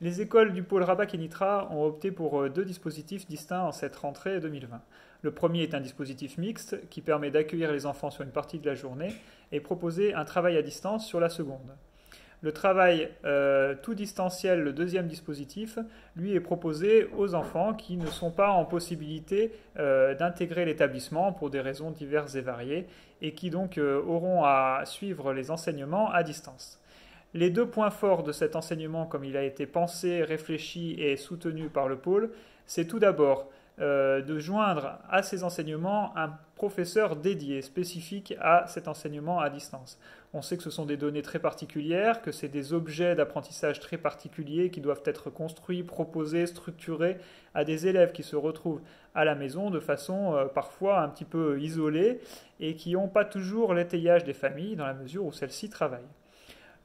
Les écoles du pôle Rabat-Kénitra ont opté pour deux dispositifs distincts en cette rentrée 2020. Le premier est un dispositif mixte qui permet d'accueillir les enfants sur une partie de la journée et proposer un travail à distance sur la seconde. Le travail tout distanciel, le deuxième dispositif, lui est proposé aux enfants qui ne sont pas en possibilité d'intégrer l'établissement pour des raisons diverses et variées et qui donc auront à suivre les enseignements à distance. Les deux points forts de cet enseignement, comme il a été pensé, réfléchi et soutenu par le pôle, c'est tout d'abord de joindre à ces enseignements un professeur dédié, spécifique à cet enseignement à distance. On sait que ce sont des données très particulières, que c'est des objets d'apprentissage très particuliers qui doivent être construits, proposés, structurés à des élèves qui se retrouvent à la maison de façon parfois un petit peu isolée et qui n'ont pas toujours l'étayage des familles dans la mesure où celles-ci travaillent.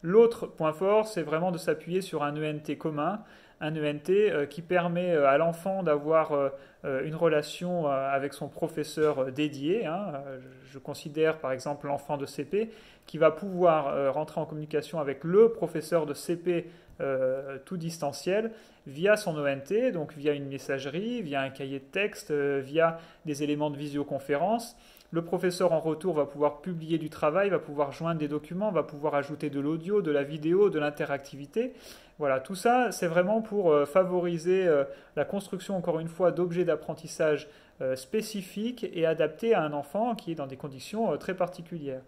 L'autre point fort, c'est vraiment de s'appuyer sur un ENT commun, un ENT qui permet à l'enfant d'avoir une relation avec son professeur dédié. Je considère par exemple l'enfant de CP qui va pouvoir rentrer en communication avec le professeur de CP tout distanciel via son ENT, donc via une messagerie, via un cahier de texte, via des éléments de visioconférence. Le professeur en retour va pouvoir publier du travail, va pouvoir joindre des documents, va pouvoir ajouter de l'audio, de la vidéo, de l'interactivité. Voilà, tout ça, c'est vraiment pour favoriser la construction, encore une fois, d'objets d'apprentissage spécifiques et adaptés à un enfant qui est dans des conditions très particulières.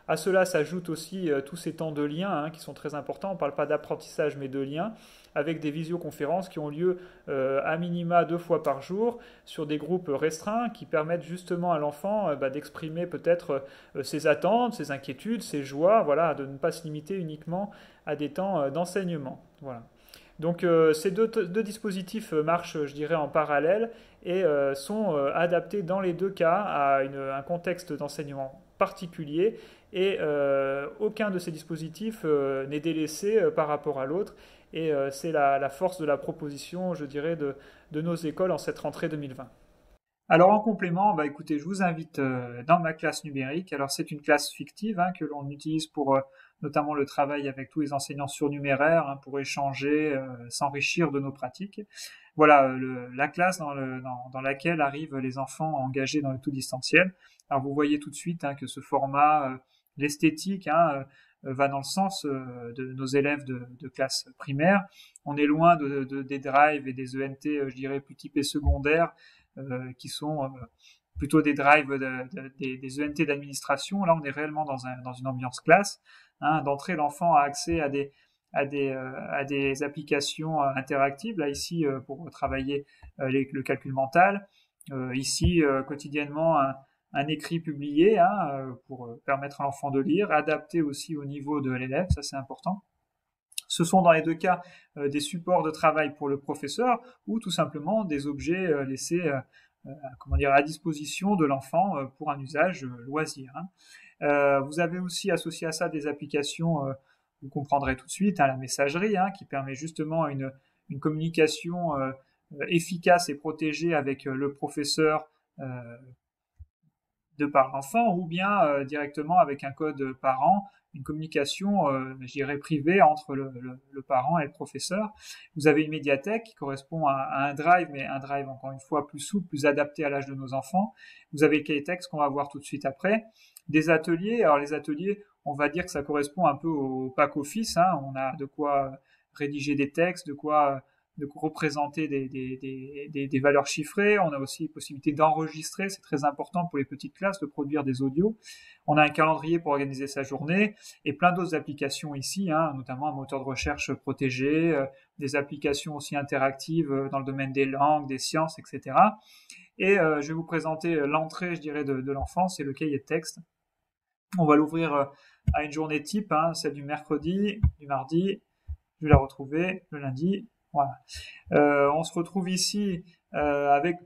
À cela s'ajoutent aussi tous ces temps de lien qui sont très importants. On ne parle pas d'apprentissage mais de lien, avec des visioconférences qui ont lieu à minima 2 fois par jour sur des groupes restreints qui permettent justement à l'enfant d'exprimer peut-être ses attentes, ses inquiétudes, ses joies, voilà, de ne pas se limiter uniquement à des temps d'enseignement. Voilà. Donc ces deux dispositifs marchent, je dirais, en parallèle et sont adaptés dans les deux cas à un contexte d'enseignement particulier et aucun de ces dispositifs n'est délaissé par rapport à l'autre et c'est la force de la proposition, je dirais, de nos écoles en cette rentrée 2020. Alors en complément, écoutez, je vous invite dans ma classe numérique. Alors c'est une classe fictive que l'on utilise pour notamment le travail avec tous les enseignants surnuméraires pour échanger, s'enrichir de nos pratiques. Voilà la classe dans laquelle arrivent les enfants engagés dans le tout distanciel. Alors vous voyez tout de suite que ce format, l'esthétique va dans le sens de nos élèves de classe primaire. On est loin des drives et des ENT, je dirais, plus typés secondaires, qui sont plutôt des drives des ENT d'administration. Là, on est réellement dans une ambiance classe. D'entrée, l'enfant a accès à des applications interactives. Là, ici, pour travailler le calcul mental. Ici, quotidiennement, un écrit publié pour permettre à l'enfant de lire, adapté aussi au niveau de l'élève, ça c'est important. Ce sont dans les deux cas des supports de travail pour le professeur ou tout simplement des objets laissés à disposition de l'enfant pour un usage loisir. Vous avez aussi associé à ça des applications, vous comprendrez tout de suite, la messagerie qui permet justement une communication efficace et protégée avec le professeur de par l'enfant ou bien directement avec un code parent, une communication, je dirais, privée entre le parent et le professeur. Vous avez une médiathèque qui correspond à un drive, mais un drive encore une fois plus souple, plus adapté à l'âge de nos enfants. Vous avez le cahier texte qu'on va voir tout de suite après. Des ateliers, alors les ateliers, on va dire que ça correspond un peu au pack office, on a de quoi rédiger des textes, de quoi représenter des valeurs chiffrées. On a aussi possibilité d'enregistrer, c'est très important pour les petites classes, de produire des audios. On a un calendrier pour organiser sa journée et plein d'autres applications ici, notamment un moteur de recherche protégé, des applications aussi interactives dans le domaine des langues, des sciences, etc. Et je vais vous présenter l'entrée, je dirais, de l'enfant, c'est le cahier de texte. On va l'ouvrir à une journée type, celle du mercredi, du mardi, je vais la retrouver le lundi. Voilà. On se retrouve ici avec,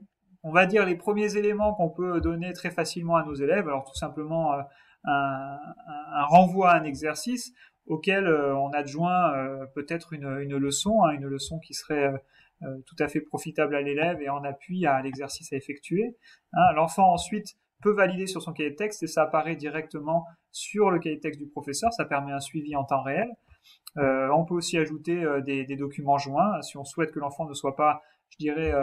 on va dire, les premiers éléments qu'on peut donner très facilement à nos élèves. Alors tout simplement un renvoi à un exercice auquel on adjoint peut-être une leçon qui serait tout à fait profitable à l'élève et en appui à l'exercice à effectuer. Hein, l'enfant ensuite peut valider sur son cahier de texte et ça apparaît directement sur le cahier de texte du professeur, ça permet un suivi en temps réel. On peut aussi ajouter des documents joints si on souhaite que l'enfant ne soit pas, je dirais,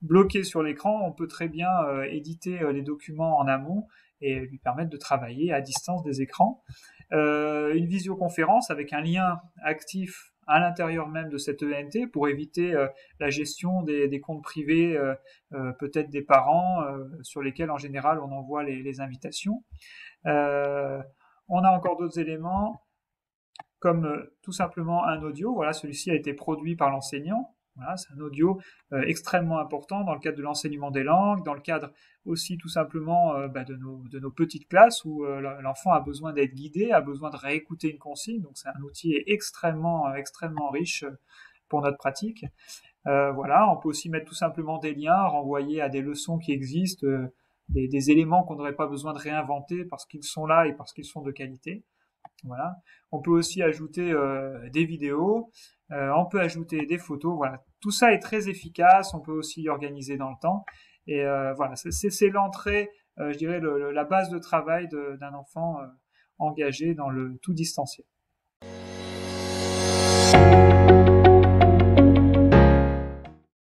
bloqué sur l'écran. On peut très bien éditer les documents en amont et lui permettre de travailler à distance des écrans. Une visioconférence avec un lien actif à l'intérieur même de cette ENT pour éviter la gestion des comptes privés, peut-être des parents, sur lesquels en général on envoie les invitations. On a encore d'autres éléments, comme tout simplement un audio. Voilà, celui-ci a été produit par l'enseignant. Voilà, c'est un audio extrêmement important dans le cadre de l'enseignement des langues, dans le cadre aussi tout simplement de nos petites classes où l'enfant a besoin d'être guidé, a besoin de réécouter une consigne. Donc c'est un outil extrêmement riche pour notre pratique. Voilà, on peut aussi mettre tout simplement des liens, renvoyer à des leçons qui existent, des éléments qu'on n'aurait pas besoin de réinventer parce qu'ils sont là et parce qu'ils sont de qualité. Voilà. On peut aussi ajouter des vidéos, on peut ajouter des photos. Voilà, tout ça est très efficace. On peut aussi organiser dans le temps. Et voilà, c'est l'entrée, je dirais la base de travail d'un enfant engagé dans le tout distanciel.